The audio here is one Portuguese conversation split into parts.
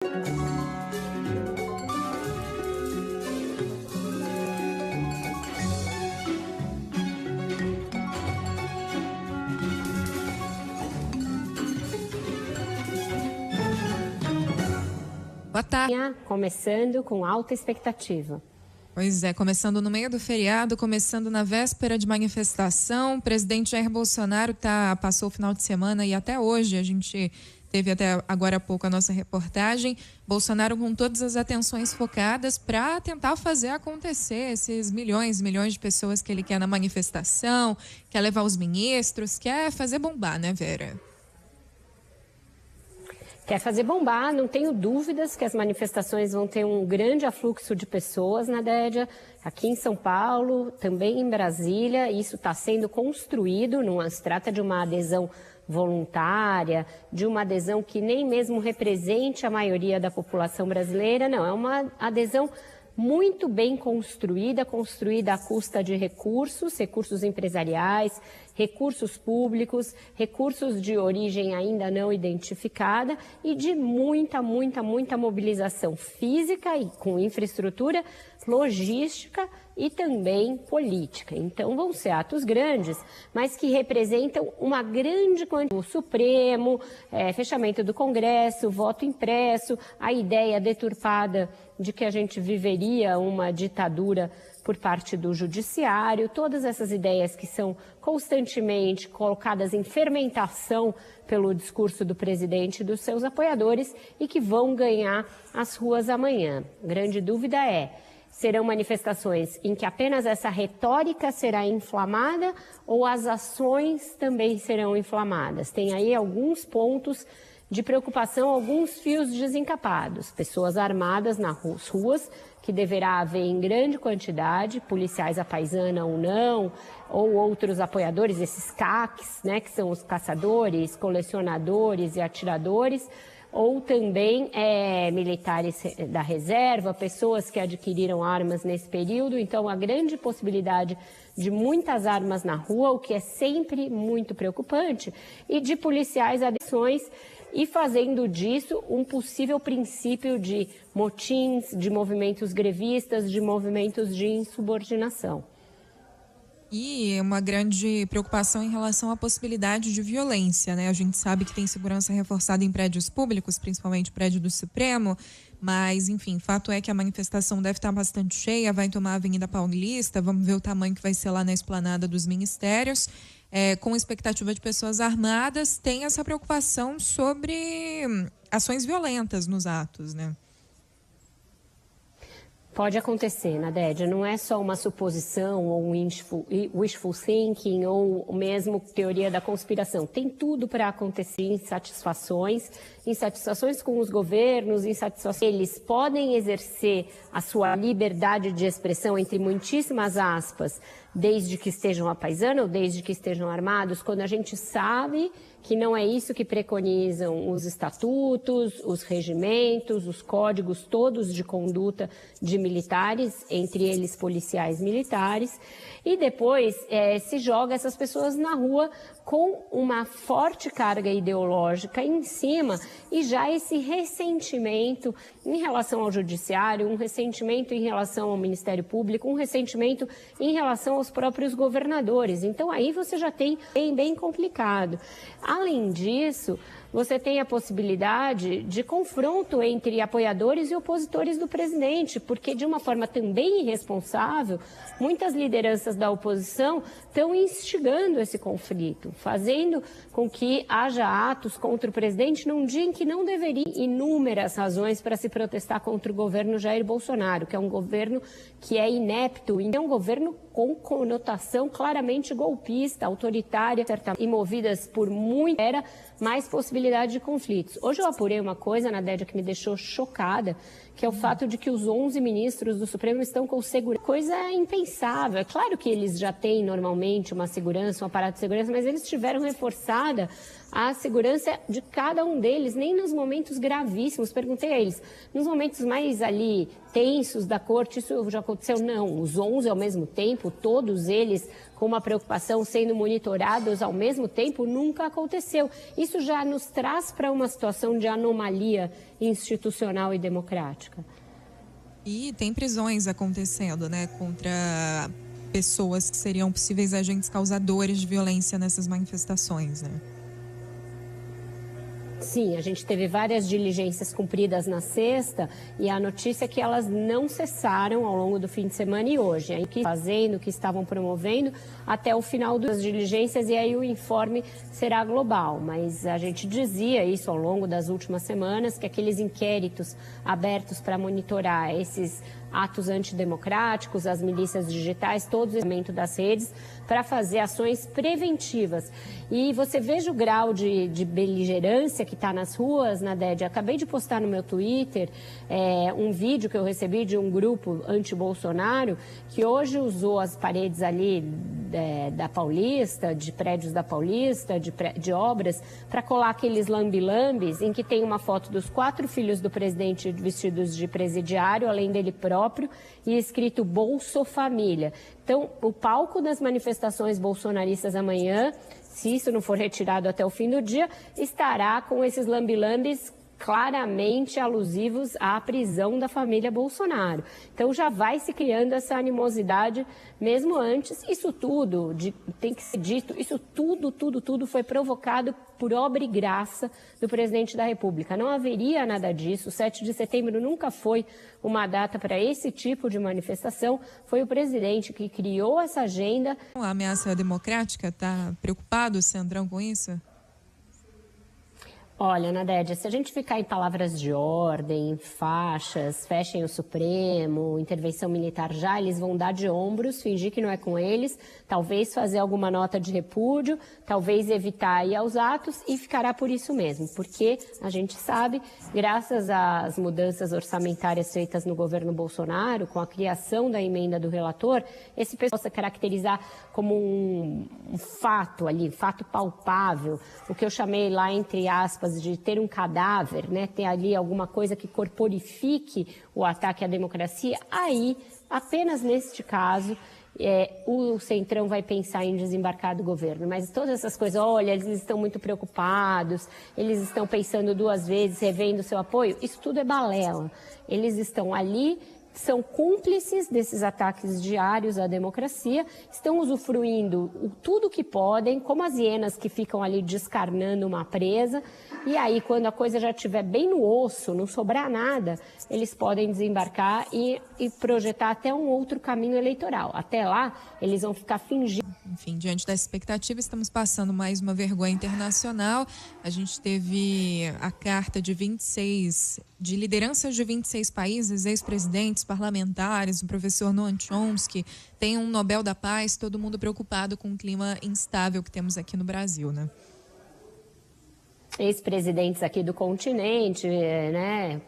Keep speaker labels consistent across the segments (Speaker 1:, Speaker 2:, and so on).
Speaker 1: Boa tarde.
Speaker 2: Começando com alta expectativa.
Speaker 1: Pois é, começando no meio do feriado, começando na véspera de manifestação. O presidente Jair Bolsonaro passou o final de semana e até hoje a gente teve até agora há pouco a nossa reportagem. Bolsonaro com todas as atenções focadas para tentar fazer acontecer esses milhões de pessoas que ele quer na manifestação, quer levar os ministros, quer fazer bombar, né, Vera?
Speaker 2: Quer fazer bombar, não tenho dúvidas que as manifestações vão ter um grande afluxo de pessoas, Nadédia, aqui em São Paulo, também em Brasília. Isso está sendo construído, não se trata de uma adesão voluntária, de uma adesão que nem mesmo represente a maioria da população brasileira, não, é uma adesão muito bem construída à custa de recursos empresariais, recursos públicos, recursos de origem ainda não identificada e de muita mobilização física e com infraestrutura, logística e também política. Então vão ser atos grandes, mas que representam uma grande quantidade. O Supremo, fechamento do Congresso, voto impresso, a ideia deturpada de que a gente viveria uma ditadura por parte do judiciário, todas essas ideias que são constantemente colocadas em fermentação pelo discurso do presidente e dos seus apoiadores e que vão ganhar as ruas amanhã. Grande dúvida serão manifestações em que apenas essa retórica será inflamada ou as ações também serão inflamadas? Tem aí alguns pontos de preocupação, alguns fios desencapados. Pessoas armadas nas ruas, que deverá haver em grande quantidade, policiais à paisana ou não, ou outros apoiadores, esses CACs, né, que são os caçadores, colecionadores e atiradores, ou também militares da reserva, pessoas que adquiriram armas nesse período. Então, a grande possibilidade de muitas armas na rua, o que é sempre muito preocupante, e de policiais adesões, e fazendo disso um possível princípio de motins, de movimentos grevistas, de movimentos de insubordinação.
Speaker 1: E uma grande preocupação em relação à possibilidade de violência, né? A gente sabe que tem segurança reforçada em prédios públicos, principalmente prédio do Supremo, mas, enfim, fato é que a manifestação deve estar bastante cheia, vai tomar a Avenida Paulista, vamos ver o tamanho que vai ser lá na esplanada dos ministérios. Com expectativa de pessoas armadas, tem essa preocupação sobre ações violentas nos atos, né?
Speaker 2: Pode acontecer, Nadédia, não é só uma suposição ou um wishful thinking ou mesmo teoria da conspiração. Tem tudo para acontecer, insatisfações com os governos, insatisfações. Eles podem exercer a sua liberdade de expressão, entre muitíssimas aspas, desde que estejam à paisana ou desde que estejam armados, quando a gente sabe que não é isso que preconizam os estatutos, os regimentos, os códigos todos de conduta de militares, entre eles policiais militares, e depois se joga essas pessoas na rua com uma forte carga ideológica em cima e já esse ressentimento em relação ao judiciário, um ressentimento em relação ao Ministério Público, um ressentimento em relação aos próprios governadores. Então aí você já tem bem complicado. Além disso, você tem a possibilidade de confronto entre apoiadores e opositores do presidente, porque de uma forma também irresponsável, muitas lideranças da oposição estão instigando esse conflito, fazendo com que haja atos contra o presidente num dia em que não deveria. Inúmeras razões para se protestar contra o governo Jair Bolsonaro, que é um governo que é inepto, é um governo com conotação claramente golpista, autoritária, e movidas por muita mais possibilidade de conflitos. Hoje eu apurei uma coisa, Nadédia, que me deixou chocada, que é o fato de que os 11 ministros do Supremo estão com segurança. Coisa impensável. É claro que eles já têm normalmente uma segurança, um aparato de segurança, mas eles tiveram reforçada a segurança de cada um deles, nem nos momentos gravíssimos. Perguntei a eles, nos momentos mais ali tensos da corte, isso já aconteceu? Não, os 11 ao mesmo tempo, todos eles com uma preocupação sendo monitorados ao mesmo tempo, nunca aconteceu. Isso já nos traz para uma situação de anomalia institucional e democrática.
Speaker 1: E tem prisões acontecendo, né, contra pessoas que seriam possíveis agentes causadores de violência nessas manifestações, né?
Speaker 2: Sim, a gente teve várias diligências cumpridas na sexta e a notícia é que elas não cessaram ao longo do fim de semana e hoje. Aí que fazendo, o que estavam promovendo até o final das diligências e aí o informe será global. Mas a gente dizia isso ao longo das últimas semanas, que aqueles inquéritos abertos para monitorar esses atos antidemocráticos, as milícias digitais, todo o elemento das redes, para fazer ações preventivas. E você veja o grau de beligerância que está nas ruas, Nadege. Acabei de postar no meu Twitter um vídeo que eu recebi de um grupo anti-Bolsonaro que hoje usou as paredes ali da Paulista, de prédios da Paulista, de obras, para colar aqueles lambi-lambis em que tem uma foto dos 4 filhos do presidente vestidos de presidiário, além dele próprio, e escrito Bolsofamília. Então, o palco das manifestações bolsonaristas amanhã, se isso não for retirado até o fim do dia, estará com esses lambi-lambis claramente alusivos à prisão da família Bolsonaro. Então já vai se criando essa animosidade mesmo antes. Isso tudo, tem que ser dito, isso tudo foi provocado por obra e graça do presidente da República. Não haveria nada disso. O 7 de setembro nunca foi uma data para esse tipo de manifestação. Foi o presidente que criou essa agenda.
Speaker 1: A ameaça democrática, está preocupado, Centrão, com isso?
Speaker 2: Olha, Nadege, se a gente ficar em palavras de ordem, faixas, fechem o Supremo, intervenção militar já, eles vão dar de ombros, fingir que não é com eles, talvez fazer alguma nota de repúdio, talvez evitar ir aos atos e ficará por isso mesmo, porque a gente sabe, graças às mudanças orçamentárias feitas no governo Bolsonaro, com a criação da emenda do relator, esse pessoal possa caracterizar como um fato ali, fato palpável, o que eu chamei lá, entre aspas, de ter um cadáver, né, ter ali alguma coisa que corporifique o ataque à democracia, aí, apenas neste caso, o Centrão vai pensar em desembarcar do governo. Mas todas essas coisas, olha, eles estão muito preocupados, eles estão pensando 2 vezes, revendo seu apoio, isso tudo é balela. Eles estão ali, são cúmplices desses ataques diários à democracia, estão usufruindo tudo que podem, como as hienas que ficam ali descarnando uma presa, e aí quando a coisa já estiver bem no osso, não sobrar nada, eles podem desembarcar e projetar até um outro caminho eleitoral. Até lá, eles vão ficar fingindo.
Speaker 1: Enfim, diante dessa expectativa, estamos passando mais uma vergonha internacional. A gente teve a carta de lideranças de 26 países, ex-presidentes, parlamentares, o professor Noam Chomsky, tem um Nobel da Paz, todo mundo preocupado com o clima instável que temos aqui no Brasil, né?
Speaker 2: Ex-presidentes aqui do continente, né,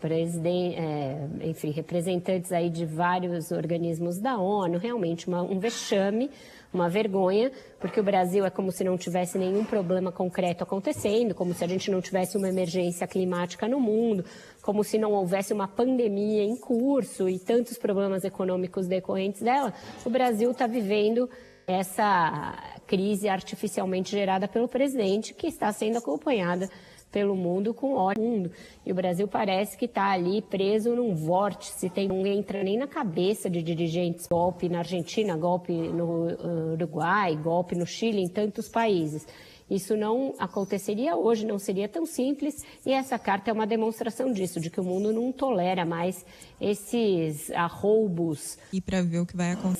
Speaker 2: enfim, representantes aí de vários organismos da ONU, realmente um vexame, uma vergonha, porque o Brasil é como se não tivesse nenhum problema concreto acontecendo, como se a gente não tivesse uma emergência climática no mundo, como se não houvesse uma pandemia em curso e tantos problemas econômicos decorrentes dela. O Brasil está vivendo essa crise artificialmente gerada pelo presidente, que está sendo acompanhada pelo mundo com ódio. E o Brasil parece que está ali preso num vórtice, não entra nem na cabeça de dirigentes. Golpe na Argentina, golpe no Uruguai, golpe no Chile, em tantos países. Isso não aconteceria hoje, não seria tão simples, e essa carta é uma demonstração disso, de que o mundo não tolera mais esses arroubos.
Speaker 1: E para ver o que vai acontecer.